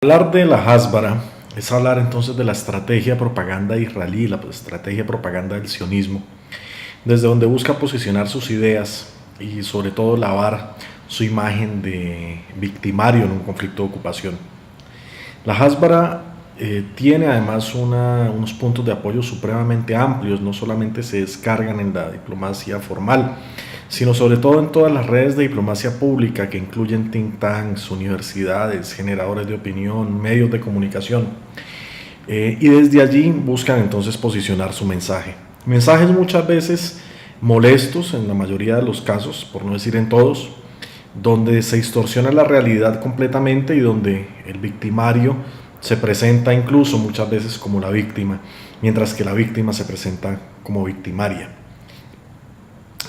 Hablar de la Hasbara es hablar entonces de la estrategia de propaganda israelí, la estrategia de propaganda del sionismo, desde donde busca posicionar sus ideas y sobre todo lavar su imagen de victimario en un conflicto de ocupación. La Hasbara tiene además unos puntos de apoyo supremamente amplios, no solamente se descargan en la diplomacia formal, sino sobre todo en todas las redes de diplomacia pública que incluyen think tanks, universidades, generadores de opinión, medios de comunicación. Y desde allí buscan entonces posicionar su mensaje. Mensajes muchas veces molestos en la mayoría de los casos, por no decir en todos, donde se distorsiona la realidad completamente y donde el victimario se presenta incluso muchas veces como la víctima, mientras que la víctima se presenta como victimaria.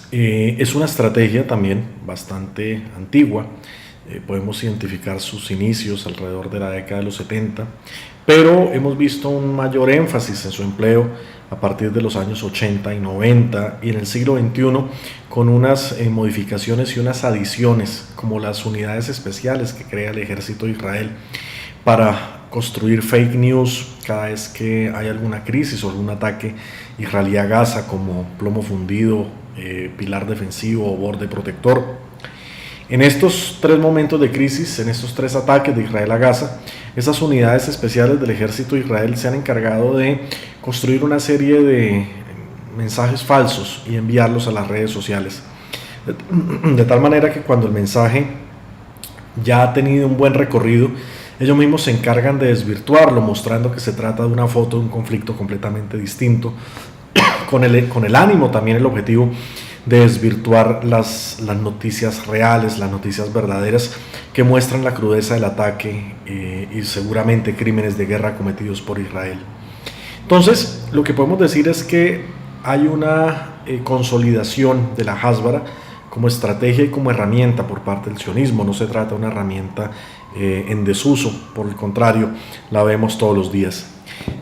Es una estrategia también bastante antigua, podemos identificar sus inicios alrededor de la década de los 70, pero hemos visto un mayor énfasis en su empleo a partir de los años 80 y 90 y en el siglo XXI con unas modificaciones y unas adiciones como las unidades especiales que crea el ejército de Israel para construir fake news cada vez que hay alguna crisis o algún ataque israelí a Gaza, como plomo fundido, pilar defensivo o borde protector. En estos tres momentos de crisis, en estos tres ataques de Israel a Gaza, esas unidades especiales del ejército de Israel se han encargado de construir una serie de mensajes falsos y enviarlos a las redes sociales. De tal manera que cuando el mensaje ya ha tenido un buen recorrido, ellos mismos se encargan de desvirtuarlo, mostrando que se trata de una foto de un conflicto completamente distinto, con el ánimo también, el objetivo de desvirtuar las noticias reales, las noticias verdaderas que muestran la crudeza del ataque y seguramente crímenes de guerra cometidos por Israel. Entonces, lo que podemos decir es que hay una consolidación de la Hasbara como estrategia y como herramienta por parte del sionismo. No se trata de una herramienta en desuso, por el contrario, la vemos todos los días.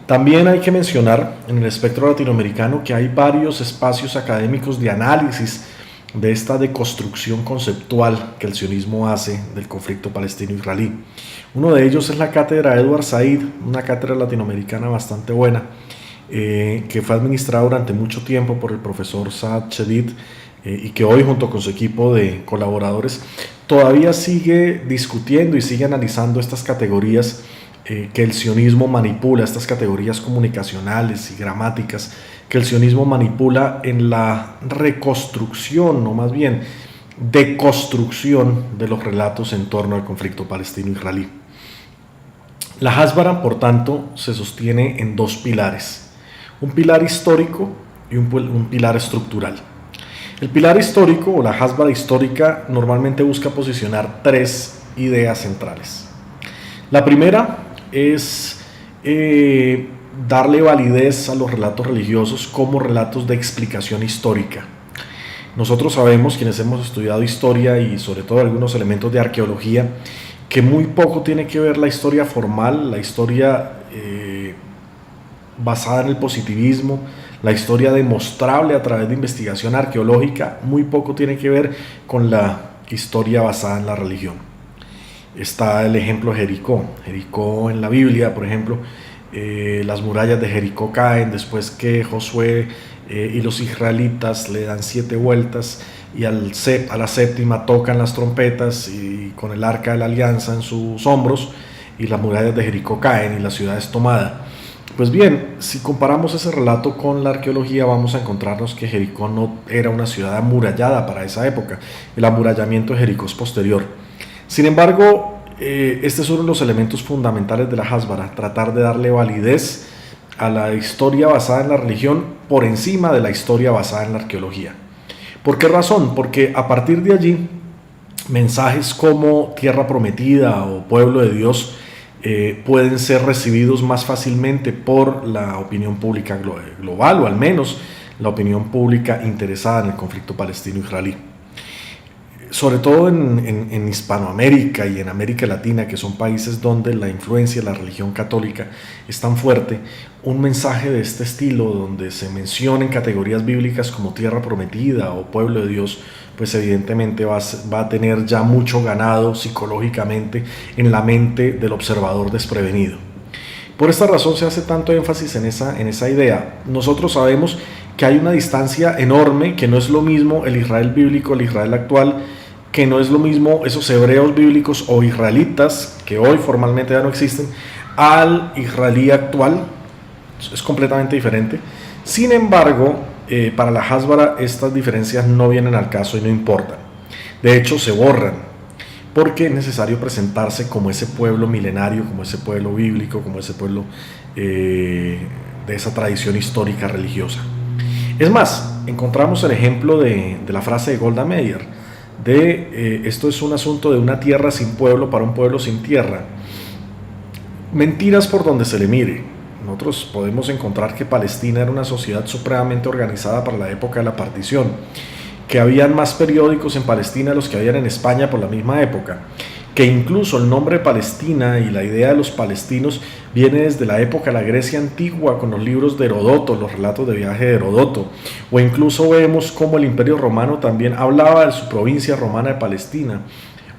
También hay que mencionar en el espectro latinoamericano que hay varios espacios académicos de análisis de esta deconstrucción conceptual que el sionismo hace del conflicto palestino-israelí. Uno de ellos es la cátedra Edward Said, una cátedra latinoamericana bastante buena, que fue administrada durante mucho tiempo por el profesor Saad Chedid, y que hoy junto con su equipo de colaboradores todavía sigue discutiendo y sigue analizando estas categorías que el sionismo manipula, estas categorías comunicacionales y gramáticas que el sionismo manipula en la reconstrucción, o más bien deconstrucción de los relatos en torno al conflicto palestino-israelí. La Hasbara, por tanto, se sostiene en dos pilares, un pilar histórico y un pilar estructural. El pilar histórico o la Hasbara histórica normalmente busca posicionar tres ideas centrales. La primera es darle validez a los relatos religiosos como relatos de explicación histórica. Nosotros sabemos, quienes hemos estudiado historia y sobre todo algunos elementos de arqueología, que muy poco tiene que ver la historia formal, la historia basada en el positivismo, la historia demostrable a través de investigación arqueológica, muy poco tiene que ver con la historia basada en la religión. Está el ejemplo de Jericó. Jericó en la Biblia, por ejemplo, las murallas de Jericó caen después que Josué y los israelitas le dan 7 vueltas y a la séptima tocan las trompetas y con el arca de la alianza en sus hombros y las murallas de Jericó caen y la ciudad es tomada. Pues bien, si comparamos ese relato con la arqueología, vamos a encontrarnos que Jericó no era una ciudad amurallada para esa época. El amurallamiento de Jericó es posterior. Sin embargo, este es uno de los elementos fundamentales de la Hasbara, tratar de darle validez a la historia basada en la religión por encima de la historia basada en la arqueología. ¿Por qué razón? Porque a partir de allí, mensajes como tierra prometida o pueblo de Dios pueden ser recibidos más fácilmente por la opinión pública global, o al menos la opinión pública interesada en el conflicto palestino-israelí. Sobre todo en Hispanoamérica y en América Latina, que son países donde la influencia de la religión católica es tan fuerte, un mensaje de este estilo, donde se mencionen categorías bíblicas como tierra prometida o pueblo de Dios, pues evidentemente va a tener ya mucho ganado psicológicamente en la mente del observador desprevenido. Por esta razón se hace tanto énfasis en esa idea. Nosotros sabemos que hay una distancia enorme, que no es lo mismo el Israel bíblico, el Israel actual, que no es lo mismo esos hebreos bíblicos o israelitas, que hoy formalmente ya no existen, al israelí actual. Es completamente diferente. Sin embargo, para la Hasbara estas diferencias no vienen al caso y no importan. De hecho, se borran, porque es necesario presentarse como ese pueblo milenario, como ese pueblo bíblico, como ese pueblo de esa tradición histórica religiosa. Es más, encontramos el ejemplo de la frase de Golda Meir, esto es un asunto de una tierra sin pueblo para un pueblo sin tierra. Mentiras por donde se le mire. Nosotros podemos encontrar que Palestina era una sociedad supremamente organizada para la época de la partición, que habían más periódicos en Palestina de los que habían en España por la misma época, que incluso el nombre Palestina y la idea de los palestinos viene desde la época de la Grecia antigua con los libros de Herodoto, los relatos de viaje de Herodoto, o incluso vemos cómo el Imperio Romano también hablaba de su provincia romana de Palestina,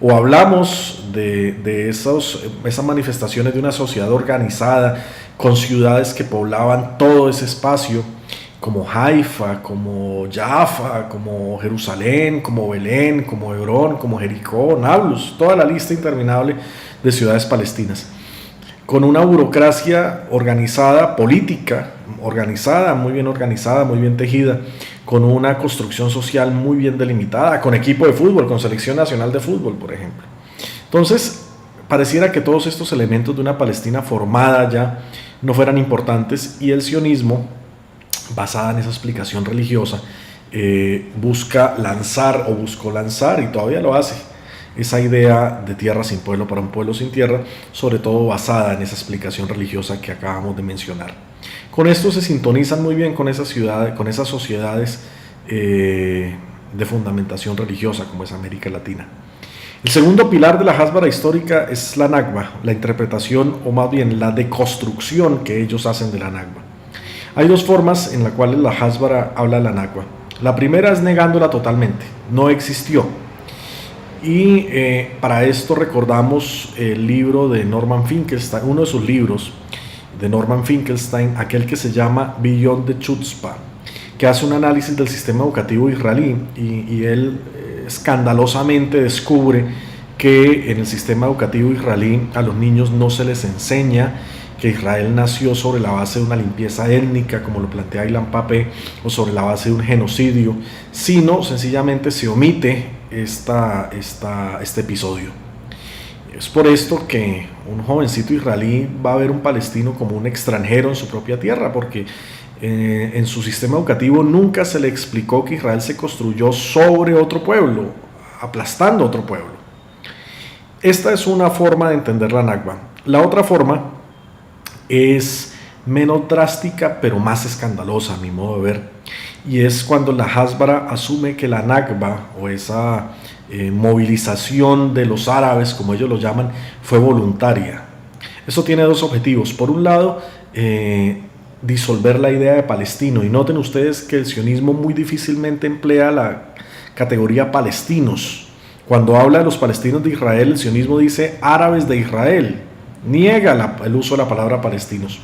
o hablamos de esas manifestaciones de una sociedad organizada con ciudades que poblaban todo ese espacio, como Haifa, como Jaffa, como Jerusalén, como Belén, como Hebrón, como Jericó, Nablus, toda la lista interminable de ciudades palestinas, con una burocracia organizada, política, organizada, muy bien tejida, con una construcción social muy bien delimitada, con equipo de fútbol, con selección nacional de fútbol, por ejemplo. Entonces, pareciera que todos estos elementos de una Palestina formada ya no fueran importantes, y el sionismo, basada en esa explicación religiosa, buscó lanzar, y todavía lo hace, esa idea de tierra sin pueblo para un pueblo sin tierra, sobre todo basada en esa explicación religiosa que acabamos de mencionar. Con esto se sintonizan muy bien con esas sociedades de fundamentación religiosa como es América Latina. El segundo pilar de la Hasbara histórica es la Nakba, la interpretación, o más bien la deconstrucción que ellos hacen de la Nakba. Hay dos formas en las cuales la Hasbara habla de la Nakba. La primera es negándola totalmente, no existió. Y para esto recordamos el libro de Norman Finkelstein, uno de sus libros de Norman Finkelstein, aquel que se llama Beyond the Chutzpah, que hace un análisis del sistema educativo israelí, y él escandalosamente descubre que en el sistema educativo israelí a los niños no se les enseña que Israel nació sobre la base de una limpieza étnica, como lo plantea Ilan Pappé, o sobre la base de un genocidio, sino sencillamente se omite este episodio. Es por esto que un jovencito israelí va a ver un palestino como un extranjero en su propia tierra, porque en su sistema educativo nunca se le explicó que Israel se construyó sobre otro pueblo, aplastando otro pueblo. Esta es una forma de entender la Nakba. La otra forma es menos drástica, pero más escandalosa a mi modo de ver, y es cuando la Hasbara asume que la Nakba, o esa movilización de los árabes, como ellos lo llaman, fue voluntaria. Eso tiene dos objetivos. Por un lado, disolver la idea de palestino, y noten ustedes que el sionismo muy difícilmente emplea la categoría palestinos. Cuando habla de los palestinos de Israel, el sionismo dice árabes de Israel, niega el uso de la palabra palestinos.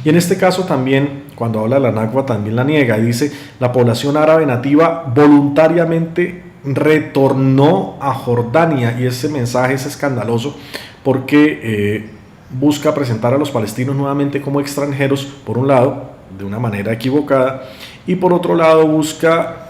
Y en este caso también, cuando habla de la Nakba, también la niega, y dice la población árabe nativa voluntariamente retornó a Jordania, y ese mensaje es escandaloso porque busca presentar a los palestinos nuevamente como extranjeros, por un lado, de una manera equivocada, y por otro lado busca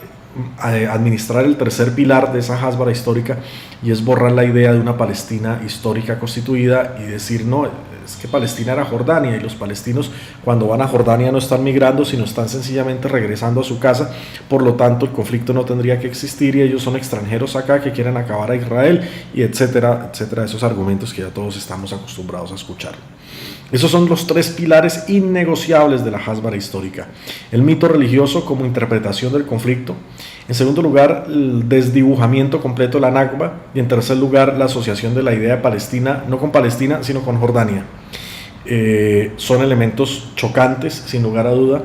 administrar el tercer pilar de esa Hasbara histórica, y es borrar la idea de una Palestina histórica constituida y decir, no, es que Palestina era Jordania, y los palestinos cuando van a Jordania no están migrando, sino están sencillamente regresando a su casa, por lo tanto el conflicto no tendría que existir y ellos son extranjeros acá que quieren acabar a Israel, y etcétera, etcétera, esos argumentos que ya todos estamos acostumbrados a escuchar. Esos son los tres pilares innegociables de la Hasbara histórica: el mito religioso como interpretación del conflicto, en segundo lugar el desdibujamiento completo de la Nakba, y en tercer lugar la asociación de la idea de Palestina, no con Palestina sino con Jordania. Son elementos chocantes, sin lugar a duda,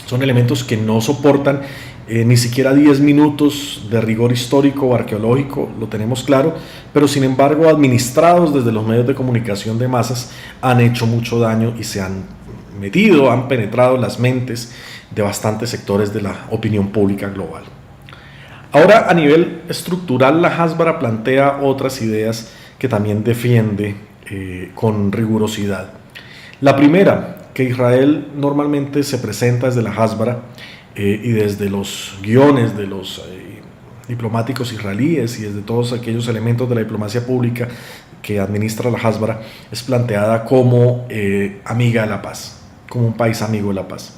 son elementos que no soportan ni siquiera 10 minutos de rigor histórico o arqueológico lo tenemos claro, pero sin embargo administrados desde los medios de comunicación de masas han hecho mucho daño y se han metido, han penetrado las mentes de bastantes sectores de la opinión pública global. Ahora, a nivel estructural, la Hasbara plantea otras ideas que también defiende con rigurosidad. La primera, que Israel normalmente se presenta desde la Hasbara y desde los guiones de los diplomáticos israelíes y desde todos aquellos elementos de la diplomacia pública que administra la Hasbara, es planteada como amiga de la paz, como un país amigo de la paz.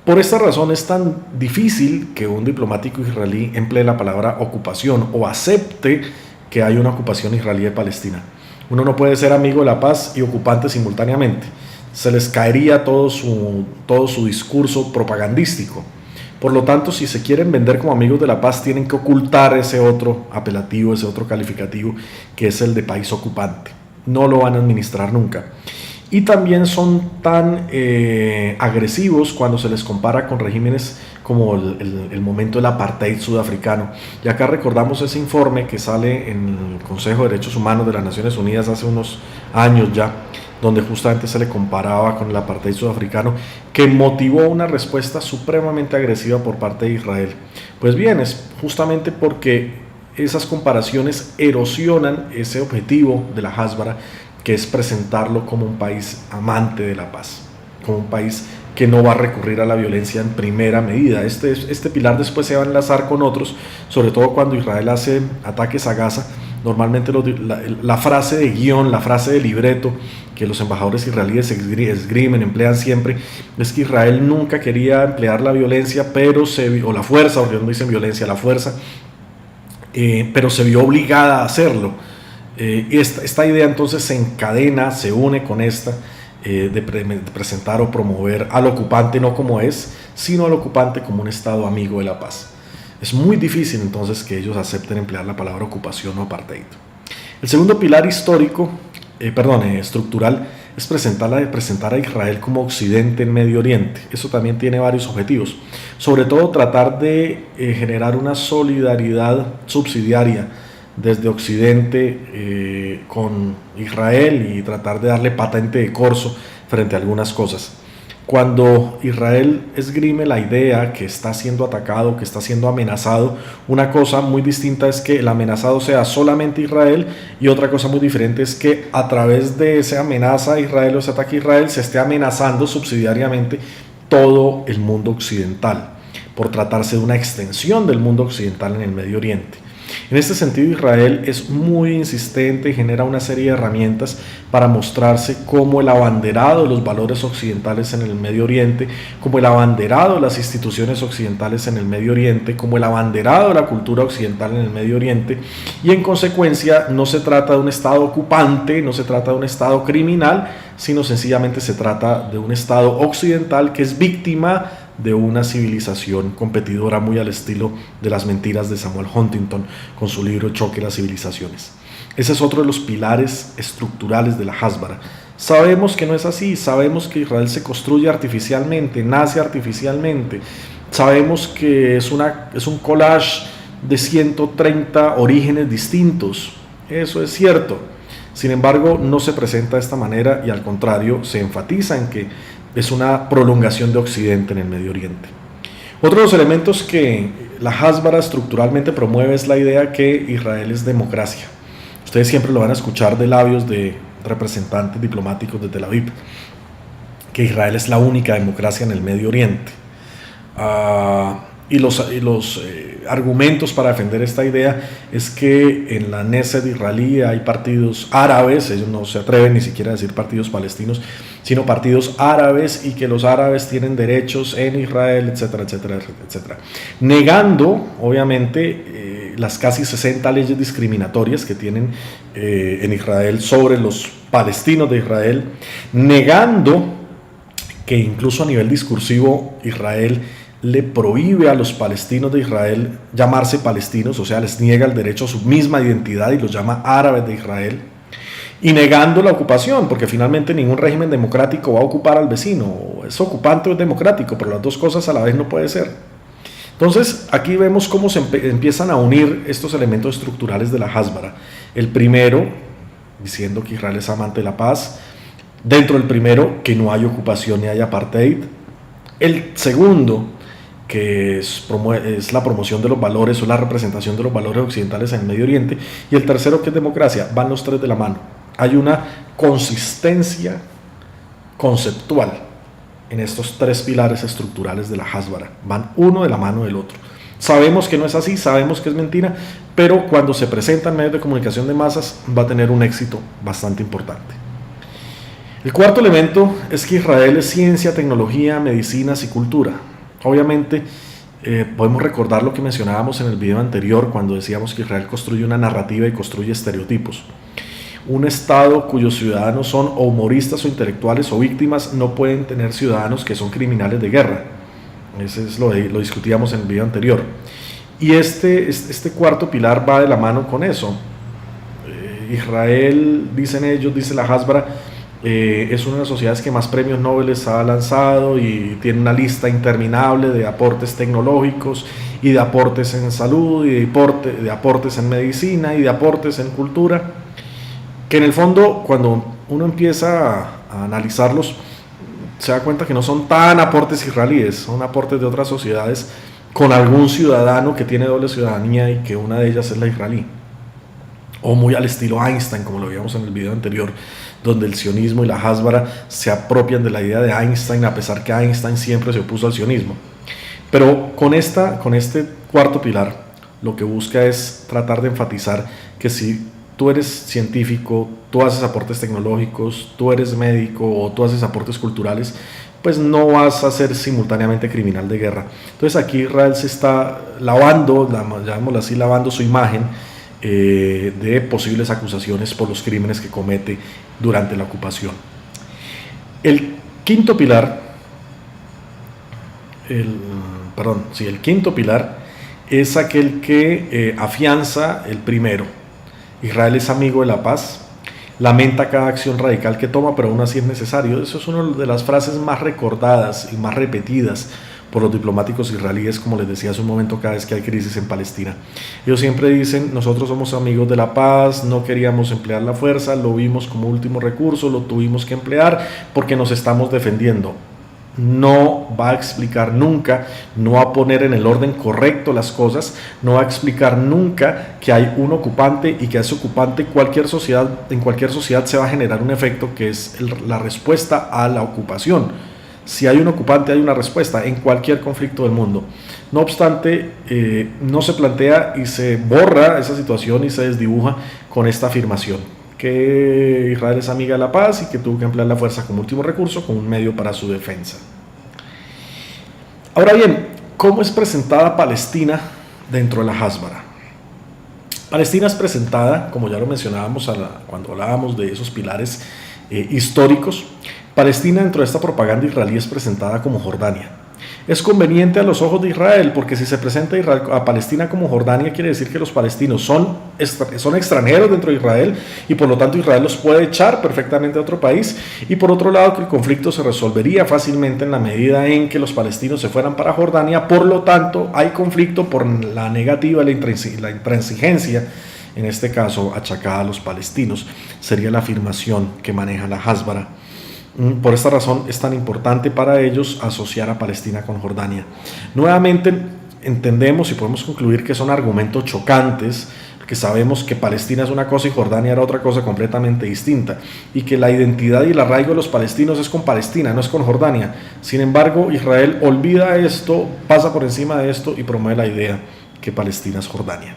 Por esta razón es tan difícil que un diplomático israelí emplee la palabra ocupación o acepte que hay una ocupación israelí de Palestina. Uno no puede ser amigo de la paz y ocupante simultáneamente. Se les caería todo su discurso propagandístico. Por lo tanto, si se quieren vender como amigos de la paz, tienen que ocultar ese otro apelativo, ese otro calificativo, que es el de país ocupante. No lo van a administrar nunca. Y también son tan agresivos cuando se les compara con regímenes como el momento del apartheid sudafricano. Y acá recordamos ese informe que sale en el Consejo de Derechos Humanos de las Naciones Unidas hace unos años ya, donde justamente se le comparaba con el apartheid sudafricano, que motivó una respuesta supremamente agresiva por parte de Israel. Pues bien, es justamente porque esas comparaciones erosionan ese objetivo de la Hasbara, que es presentarlo como un país amante de la paz, como un país que no va a recurrir a la violencia en primera medida. Este pilar después se va a enlazar con otros, sobre todo cuando Israel hace ataques a Gaza. Normalmente la frase de guión, la frase de libreto que los embajadores israelíes esgrimen, emplean siempre, es que Israel nunca quería emplear la violencia, o la fuerza, porque no dicen violencia, la fuerza, pero se vio obligada a hacerlo. Esta idea entonces se encadena, se une con esta de presentar o promover al ocupante no como es, sino al ocupante como un Estado amigo de la paz. Es muy difícil entonces que ellos acepten emplear la palabra ocupación o apartheid. El segundo pilar estructural es presentar a Israel como Occidente en Medio Oriente. Eso también tiene varios objetivos. Sobre todo tratar de generar una solidaridad subsidiaria desde Occidente con Israel y tratar de darle patente de corso frente a algunas cosas. Cuando Israel esgrime la idea que está siendo atacado, que está siendo amenazado, una cosa muy distinta es que el amenazado sea solamente Israel, y otra cosa muy diferente es que a través de esa amenaza a Israel o ese ataque a Israel se esté amenazando subsidiariamente todo el mundo occidental, por tratarse de una extensión del mundo occidental en el Medio Oriente. En este sentido, Israel es muy insistente y genera una serie de herramientas para mostrarse como el abanderado de los valores occidentales en el Medio Oriente, como el abanderado de las instituciones occidentales en el Medio Oriente, como el abanderado de la cultura occidental en el Medio Oriente, y en consecuencia no se trata de un Estado ocupante, no se trata de un Estado criminal, sino sencillamente se trata de un Estado occidental que es víctima de una civilización competidora, muy al estilo de Las mentiras de Samuel Huntington con su libro Choque de las civilizaciones. Ese es otro de los pilares estructurales de la Hasbara. Sabemos que no es así, sabemos que Israel se construye artificialmente, nace artificialmente, sabemos que es un collage de 130 orígenes distintos, eso es cierto. Sin embargo, no se presenta de esta manera y al contrario, se enfatiza en que es una prolongación de Occidente en el Medio Oriente. Otro de los elementos que la Hasbara estructuralmente promueve es la idea que Israel es democracia. Ustedes siempre lo van a escuchar de labios de representantes diplomáticos de Tel Aviv, que Israel es la única democracia en el Medio Oriente. Y los argumentos para defender esta idea es que en la Knesset israelí hay partidos árabes, ellos no se atreven ni siquiera a decir partidos palestinos, sino partidos árabes, y que los árabes tienen derechos en Israel, etcétera, etcétera, etcétera. Negando, obviamente, las casi 60 leyes discriminatorias que tienen en Israel sobre los palestinos de Israel, negando que incluso a nivel discursivo Israel le prohíbe a los palestinos de Israel llamarse palestinos, o sea, les niega el derecho a su misma identidad y los llama árabes de Israel, y negando la ocupación, porque finalmente ningún régimen democrático va a ocupar al vecino, es ocupante o es democrático, pero las dos cosas a la vez no puede ser. Entonces, aquí vemos cómo se empiezan a unir estos elementos estructurales de la Hasbara. El primero, diciendo que Israel es amante de la paz. Dentro del primero, que no hay ocupación ni hay apartheid. El segundo, que es la promoción de los valores o la representación de los valores occidentales en el Medio Oriente. Y el tercero, que es democracia. Van los tres de la mano. Hay una consistencia conceptual en estos tres pilares estructurales de la Hasbara. Van uno de la mano del otro. Sabemos que no es así, sabemos que es mentira, pero cuando se presenta en medios de comunicación de masas va a tener un éxito bastante importante. El cuarto elemento es que Israel es ciencia, tecnología, medicinas y cultura. Obviamente podemos recordar lo que mencionábamos en el video anterior cuando decíamos que Israel construye una narrativa y construye estereotipos. Un Estado cuyos ciudadanos son o humoristas o intelectuales o víctimas no pueden tener ciudadanos que son criminales de guerra. Eso es lo discutíamos en el video anterior. Y este cuarto pilar va de la mano con eso. Israel, dicen ellos, dice la Hasbara, es una de las sociedades que más premios Nobel ha lanzado y tiene una lista interminable de aportes tecnológicos y de aportes en salud y de aportes en medicina y de aportes en cultura, que en el fondo cuando uno empieza a analizarlos se da cuenta que no son tan aportes israelíes, son aportes de otras sociedades con algún ciudadano que tiene doble ciudadanía y que una de ellas es la israelí. O muy al estilo Einstein, como lo vimos en el video anterior, donde el sionismo y la Hasbara se apropian de la idea de Einstein, a pesar que Einstein siempre se opuso al sionismo. Pero con este cuarto pilar, lo que busca es tratar de enfatizar que si tú eres científico, tú haces aportes tecnológicos, tú eres médico o tú haces aportes culturales, pues no vas a ser simultáneamente criminal de guerra. Entonces aquí Israel se está lavando, llamémoslo así, lavando su imagen de posibles acusaciones por los crímenes que comete durante la ocupación. El quinto pilar es aquel que afianza el primero. Israel es amigo de la paz, lamenta cada acción radical que toma, pero aún así es necesario. Eso es una de las frases más recordadas y más repetidas por los diplomáticos israelíes, como les decía hace un momento, cada vez que hay crisis en Palestina. Ellos siempre dicen, nosotros somos amigos de la paz, no queríamos emplear la fuerza, lo vimos como último recurso, lo tuvimos que emplear porque nos estamos defendiendo. No va a explicar nunca, no va a poner en el orden correcto las cosas, no va a explicar nunca que hay un ocupante y que a ese ocupante en cualquier sociedad se va a generar un efecto que es la respuesta a la ocupación. Si hay un ocupante, hay una respuesta en cualquier conflicto del mundo. No obstante, no se plantea y se borra esa situación y se desdibuja con esta afirmación, que Israel es amiga de la paz y que tuvo que emplear la fuerza como último recurso, como un medio para su defensa. Ahora bien, ¿cómo es presentada Palestina dentro de la Hasbara? Palestina es presentada, como ya lo mencionábamos cuando hablábamos de esos pilares históricos. Palestina dentro de esta propaganda israelí es presentada como Jordania. Es conveniente a los ojos de Israel porque si se presenta a Palestina como Jordania quiere decir que los palestinos son extranjeros dentro de Israel y por lo tanto Israel los puede echar perfectamente a otro país, y por otro lado que el conflicto se resolvería fácilmente en la medida en que los palestinos se fueran para Jordania. Por lo tanto hay conflicto por la negativa, la intransigencia, en este caso achacada a los palestinos, sería la afirmación que maneja la Hasbara. Por esta razón es tan importante para ellos asociar a Palestina con Jordania. Nuevamente entendemos y podemos concluir que son argumentos chocantes, que sabemos que Palestina es una cosa y Jordania era otra cosa completamente distinta, y que la identidad y el arraigo de los palestinos es con Palestina, no es con Jordania. Sin embargo, Israel olvida esto, pasa por encima de esto y promueve la idea que Palestina es Jordania.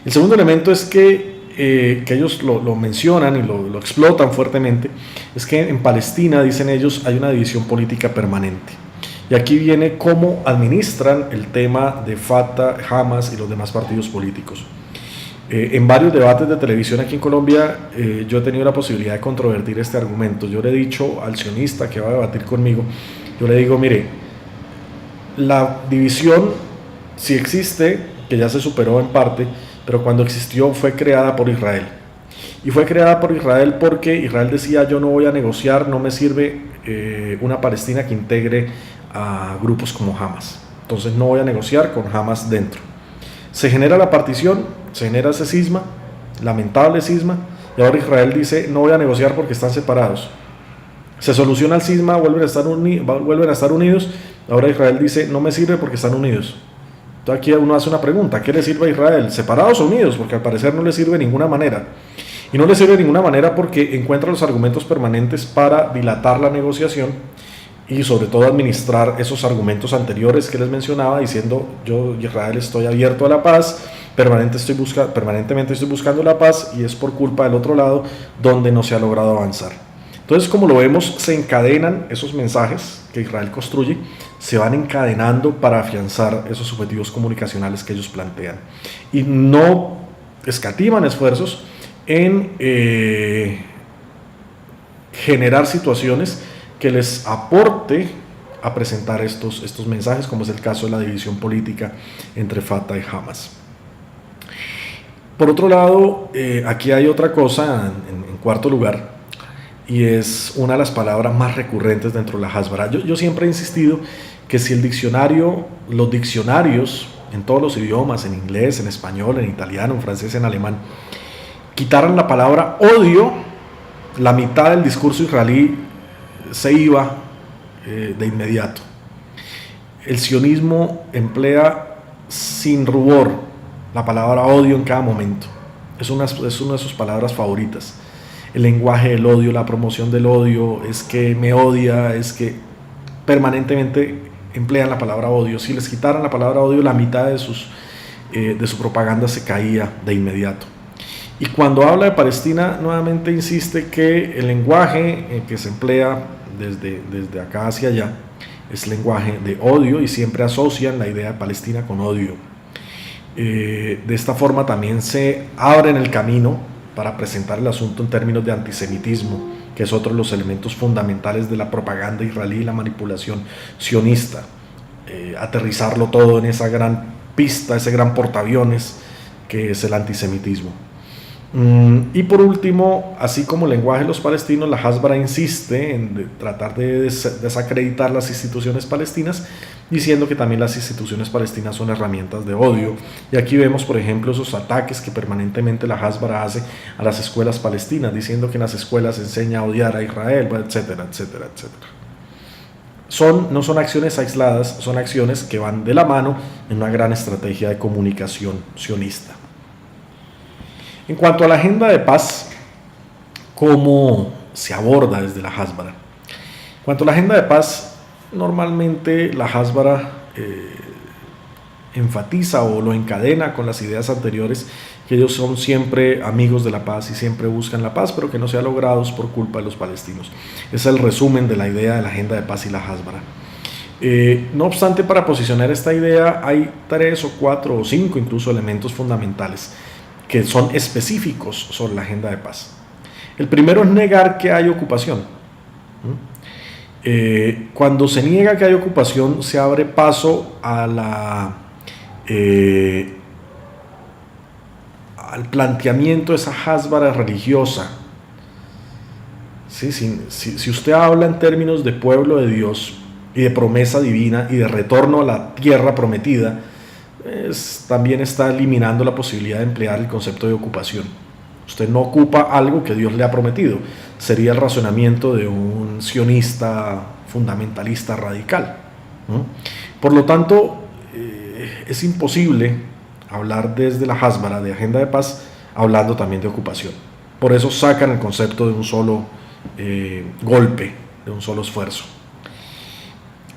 El segundo elemento es que ellos lo mencionan y lo explotan fuertemente, es que en Palestina, dicen ellos, hay una división política permanente. Y aquí viene cómo administran el tema de Fatah, Hamas y los demás partidos políticos. En varios debates de televisión aquí en Colombia, yo he tenido la posibilidad de controvertir este argumento. Yo le he dicho al sionista que va a debatir conmigo, yo le digo, mire, la división, si existe, que ya se superó en parte, pero cuando existió fue creada por Israel. Y fue creada por Israel porque Israel decía, yo no voy a negociar, no me sirve una Palestina que integre a grupos como Hamas. entonces no voy a negociar con Hamas dentro. Se genera la partición, se genera ese cisma, lamentable cisma, y ahora Israel dice no voy a negociar porque están separados. Se soluciona el cisma, vuelven a estar unidos, ahora Israel dice no me sirve porque están unidos. Entonces aquí uno hace una pregunta, ¿qué le sirve a Israel? ¿Separados o unidos? Porque al parecer no le sirve de ninguna manera. Y no le sirve de ninguna manera porque encuentra los argumentos permanentes para dilatar la negociación y sobre todo administrar esos argumentos anteriores que les mencionaba, diciendo yo, Israel, estoy abierto a la paz, permanentemente estoy buscando la paz y es por culpa del otro lado donde no se ha logrado avanzar. Entonces, como lo vemos, se encadenan esos mensajes que Israel construye, se van encadenando para afianzar esos objetivos comunicacionales que ellos plantean y no escatiman esfuerzos en generar situaciones que les aporte a presentar estos mensajes, como es el caso de la división política entre Fatah y Hamas. Por otro lado, aquí hay otra cosa en cuarto lugar, y es una de las palabras más recurrentes dentro de la Hasbara. Yo siempre he insistido que si los diccionarios en todos los idiomas, en inglés, en español, en italiano, en francés, en alemán, quitaran la palabra odio, la mitad del discurso israelí se iba de inmediato. El sionismo emplea sin rubor la palabra odio en cada momento. Es una de sus palabras favoritas. El lenguaje del odio, la promoción del odio, es que me odia, es que permanentemente emplean la palabra odio. Si les quitaran la palabra odio, la mitad de su propaganda se caía de inmediato. Y cuando habla de Palestina, nuevamente insiste que el lenguaje que se emplea desde acá hacia allá es lenguaje de odio y siempre asocian la idea de Palestina con odio. De esta forma también se abre en el camino para presentar el asunto en términos de antisemitismo, que es otro de los elementos fundamentales de la propaganda israelí y la manipulación sionista. Aterrizarlo todo en esa gran pista, ese gran portaaviones que es el antisemitismo. Y por último, así como el lenguaje de los palestinos, la Hasbara insiste en tratar de desacreditar las instituciones palestinas, diciendo que también las instituciones palestinas son herramientas de odio. Y aquí vemos, por ejemplo, esos ataques que permanentemente la Hasbara hace a las escuelas palestinas, diciendo que en las escuelas se enseña a odiar a Israel, etcétera, etcétera, etcétera. No son acciones aisladas, son acciones que van de la mano en una gran estrategia de comunicación sionista. En cuanto a la agenda de paz, ¿cómo se aborda desde la Hasbara? En cuanto a la agenda de paz, normalmente la Hasbara enfatiza o lo encadena con las ideas anteriores, que ellos son siempre amigos de la paz y siempre buscan la paz, pero que no se ha logrado por culpa de los palestinos. Es el resumen de la idea de la agenda de paz y la Hasbara. No obstante, para posicionar esta idea hay 3 o 4 o 5 incluso elementos fundamentales que son específicos sobre la agenda de paz. El primero es negar que hay ocupación. Cuando se niega que hay ocupación, se abre paso a al planteamiento de esa Hasbara religiosa. ¿Sí? Si usted habla en términos de pueblo de Dios y de promesa divina y de retorno a la tierra prometida, también está eliminando la posibilidad de emplear el concepto de ocupación. Usted no ocupa algo que Dios le ha prometido. Sería el razonamiento de un sionista fundamentalista radical. Por lo tanto, es imposible hablar desde la Hasbara de agenda de paz hablando también de ocupación. Por eso sacan el concepto de un solo golpe, de un solo esfuerzo.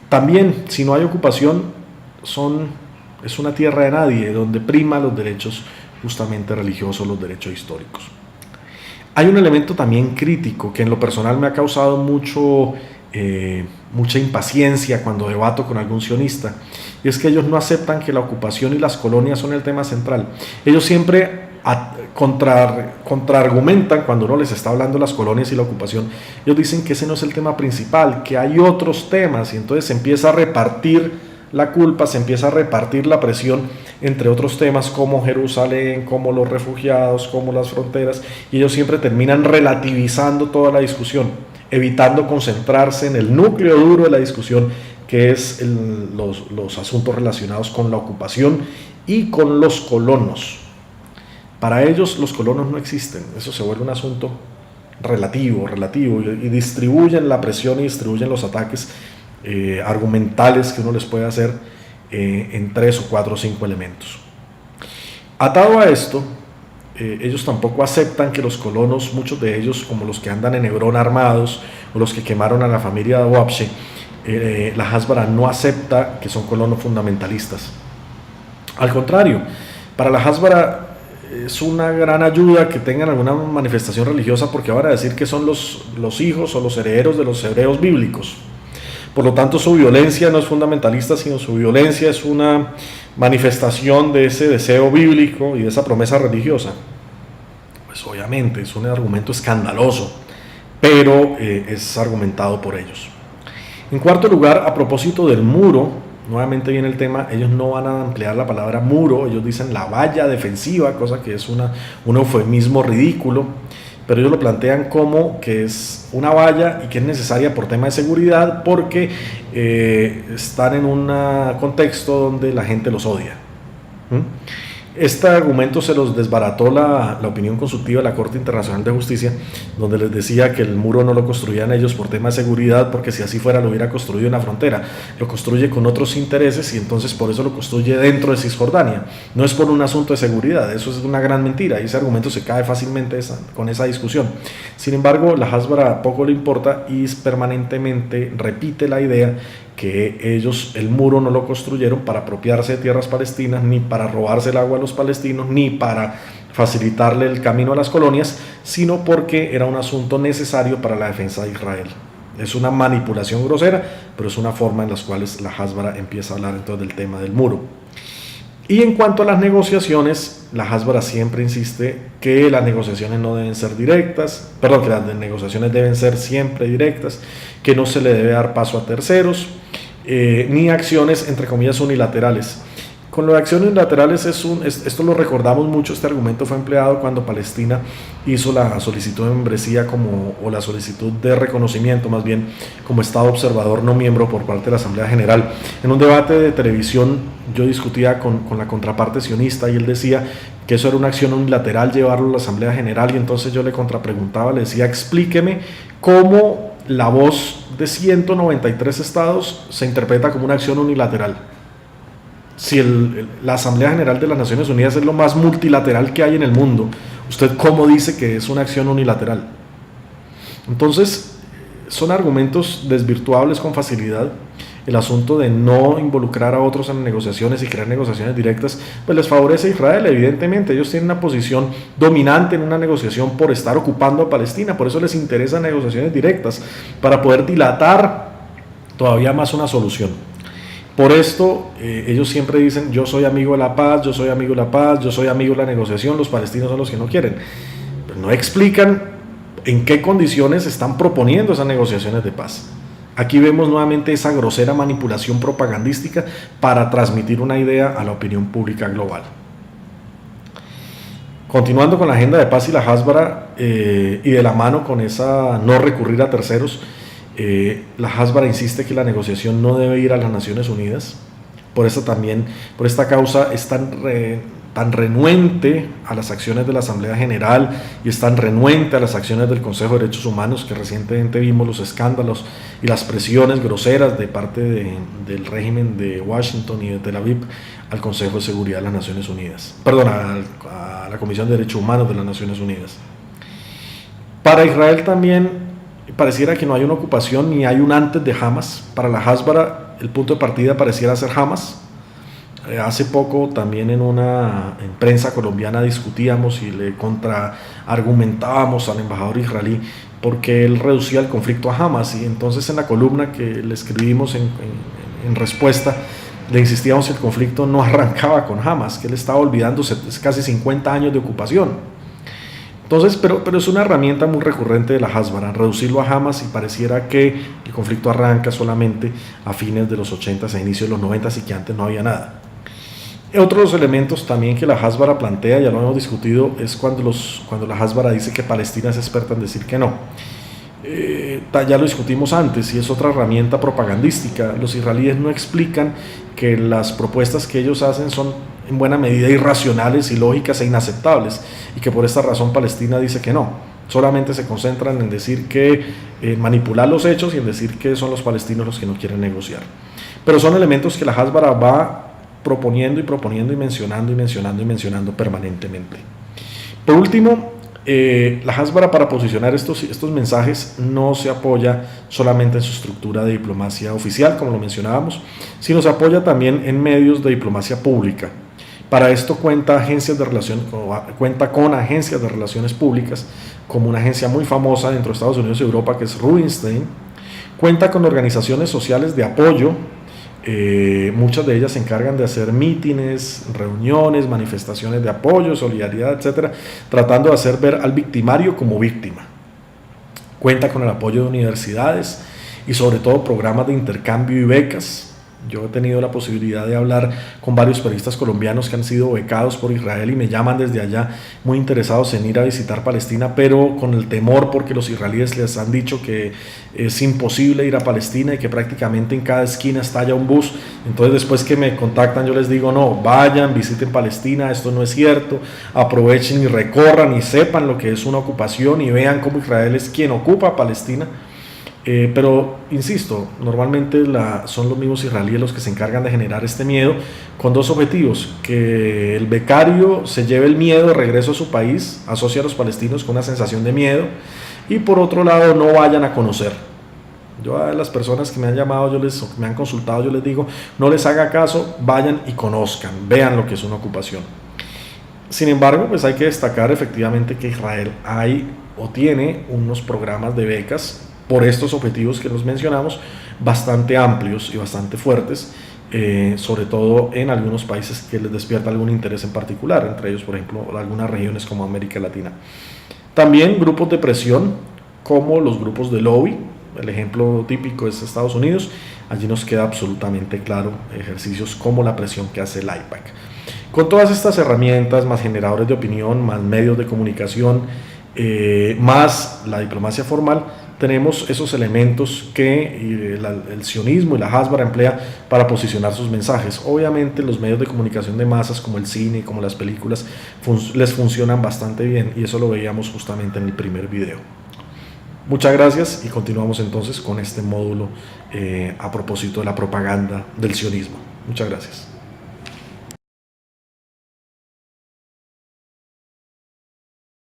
También, si no hay ocupación, es una tierra de nadie, donde prima los derechos justamente religiosos, los derechos históricos. Hay un elemento también crítico que en lo personal me ha causado mucha impaciencia cuando debato con algún sionista, y es que ellos no aceptan que la ocupación y las colonias son el tema central. Ellos siempre contraargumentan cuando uno les está hablando de las colonias y la ocupación. Ellos dicen que ese no es el tema principal, que hay otros temas, y entonces se empieza a repartir la culpa, se empieza a repartir la presión entre otros temas como Jerusalén, como los refugiados, como las fronteras, y ellos siempre terminan relativizando toda la discusión, evitando concentrarse en el núcleo duro de la discusión, que es los asuntos relacionados con la ocupación y con los colonos. Para ellos los colonos no existen, eso se vuelve un asunto relativo, y distribuyen la presión y distribuyen los ataques argumentales que uno les puede hacer en 3 o 4 o 5 elementos. Atado a esto, ellos tampoco aceptan que los colonos, muchos de ellos, como los que andan en Hebrón armados o los que quemaron a la familia de Wapshe, la Hasbara no acepta que son colonos fundamentalistas. Al contrario, para la Hasbara es una gran ayuda que tengan alguna manifestación religiosa, porque van a decir que son los hijos o los herederos de los hebreos bíblicos. Por lo tanto, su violencia no es fundamentalista, sino su violencia es una manifestación de ese deseo bíblico y de esa promesa religiosa. Pues obviamente es un argumento escandaloso, pero es argumentado por ellos. En cuarto lugar, a propósito del muro, nuevamente viene el tema, ellos no van a emplear la palabra muro, ellos dicen la valla defensiva, cosa que es un eufemismo ridículo, pero ellos lo plantean como que es una valla y que es necesaria por tema de seguridad, porque están en un contexto donde la gente los odia. Este argumento se los desbarató la opinión consultiva de la Corte Internacional de Justicia, donde les decía que el muro no lo construían ellos por tema de seguridad, porque si así fuera lo hubiera construido en la frontera, lo construye con otros intereses y entonces por eso lo construye dentro de Cisjordania, no es por un asunto de seguridad. Eso es una gran mentira y ese argumento se cae fácilmente con esa discusión. Sin embargo, la Hasbara poco le importa y permanentemente repite la idea que ellos el muro no lo construyeron para apropiarse de tierras palestinas, ni para robarse el agua a los palestinos, ni para facilitarle el camino a las colonias, sino porque era un asunto necesario para la defensa de Israel. Es una manipulación grosera, pero es una forma en la cual la Hasbara empieza a hablar entonces del tema del muro. Y en cuanto a las negociaciones, la Hasbara siempre insiste que las negociaciones no deben ser directas, que las negociaciones deben ser siempre directas, que no se le debe dar paso a terceros, ni acciones entre comillas unilaterales. Con lo de acciones unilaterales, esto lo recordamos mucho, este argumento fue empleado cuando Palestina hizo la solicitud de membresía o la solicitud de reconocimiento más bien como Estado observador no miembro por parte de la Asamblea General. En un debate de televisión yo discutía con la contraparte sionista y él decía que eso era una acción unilateral llevarlo a la Asamblea General, y entonces yo le contrapreguntaba, le decía, explíqueme cómo la voz de 193 estados se interpreta como una acción unilateral. Si la Asamblea General de las Naciones Unidas es lo más multilateral que hay en el mundo, ¿usted cómo dice que es una acción unilateral? Entonces, son argumentos desvirtuables con facilidad. El asunto de no involucrar a otros en negociaciones y crear negociaciones directas, pues les favorece a Israel, evidentemente. Ellos tienen una posición dominante en una negociación por estar ocupando a Palestina, por eso les interesan negociaciones directas, para poder dilatar todavía más una solución. Por esto, ellos siempre dicen, yo soy amigo de la paz, yo soy amigo de la paz, yo soy amigo de la negociación, los palestinos son los que no quieren. Pero no explican en qué condiciones están proponiendo esas negociaciones de paz. Aquí vemos nuevamente esa grosera manipulación propagandística para transmitir una idea a la opinión pública global. Continuando con la agenda de paz y la Hasbara, y de la mano con esa no recurrir a terceros, la Hasbara insiste que la negociación no debe ir a las Naciones Unidas. Por esta causa es tan renuente a las acciones de la Asamblea General y es tan renuente a las acciones del Consejo de Derechos Humanos, que recientemente vimos los escándalos y las presiones groseras de parte del régimen de Washington y de Tel Aviv al Consejo de Seguridad de las Naciones Unidas, a la Comisión de Derechos Humanos de las Naciones Unidas. Para Israel también pareciera que no hay una ocupación ni hay un antes de Hamas. Para la Hasbara el punto de partida pareciera ser Hamas. Hace poco también en prensa colombiana discutíamos y le contraargumentábamos al embajador israelí porque él reducía el conflicto a Hamas, y entonces en la columna que le escribimos en respuesta le insistíamos que el conflicto no arrancaba con Hamas, que él estaba olvidándose casi 50 años de ocupación. Entonces, pero es una herramienta muy recurrente de la Hasbara, reducirlo a Hamas, y pareciera que el conflicto arranca solamente a fines de los 80, a inicios de los 90, y que antes no había nada. Otros elementos también que la Hasbara plantea, ya lo hemos discutido, es cuando la Hasbara dice que Palestina es experta en decir que no. ya lo discutimos antes y es otra herramienta propagandística. Los israelíes no explican que las propuestas que ellos hacen son en buena medida irracionales, ilógicas e inaceptables, y que por esta razón Palestina dice que no. Solamente se concentran en decir que, manipular los hechos y en decir que son los palestinos los que no quieren negociar. Pero son elementos que la Hasbara va proponiendo y proponiendo y mencionando permanentemente. Por último, la Hasbara, para posicionar estos mensajes, no se apoya solamente en su estructura de diplomacia oficial, como lo mencionábamos, sino se apoya también en medios de diplomacia pública. Para esto cuenta con agencias de relaciones públicas, como una agencia muy famosa dentro de Estados Unidos y Europa, que es Rubinstein. Cuenta con organizaciones sociales de apoyo. Muchas de ellas se encargan de hacer mítines, reuniones, manifestaciones de apoyo, solidaridad, etcétera, tratando de hacer ver al victimario como víctima. Cuenta con el apoyo de universidades y sobre todo programas de intercambio y becas. Yo he tenido la posibilidad de hablar con varios periodistas colombianos que han sido becados por Israel y me llaman desde allá muy interesados en ir a visitar Palestina, pero con el temor porque los israelíes les han dicho que es imposible ir a Palestina y que prácticamente en cada esquina está ya un bus. Entonces, después que me contactan, yo les digo: no, vayan, visiten Palestina, esto no es cierto, aprovechen y recorran y sepan lo que es una ocupación y vean cómo Israel es quien ocupa Palestina. Pero insisto, normalmente son los mismos israelíes los que se encargan de generar este miedo, con dos objetivos: que el becario se lleve el miedo de regreso a su país, asocia a los palestinos con una sensación de miedo, y por otro lado no vayan a conocer. Yo a las personas que me han llamado, me han consultado, yo les digo: no les haga caso, vayan y conozcan, vean lo que es una ocupación. Sin embargo, pues hay que destacar efectivamente que Israel tiene unos programas de becas por estos objetivos que nos mencionamos, bastante amplios y bastante fuertes, sobre todo en algunos países que les despierta algún interés en particular, entre ellos, por ejemplo, algunas regiones como América Latina. También grupos de presión, como los grupos de lobby. El ejemplo típico es Estados Unidos. Allí nos queda absolutamente claro ejercicios como la presión que hace el AIPAC. Con todas estas herramientas, más generadores de opinión, más medios de comunicación, más la diplomacia formal, tenemos esos elementos que el sionismo y la Hasbara emplea para posicionar sus mensajes. Obviamente los medios de comunicación de masas como el cine, como las películas, les funcionan bastante bien, y eso lo veíamos justamente en el primer video. Muchas gracias y continuamos entonces con este módulo a propósito de la propaganda del sionismo. Muchas gracias.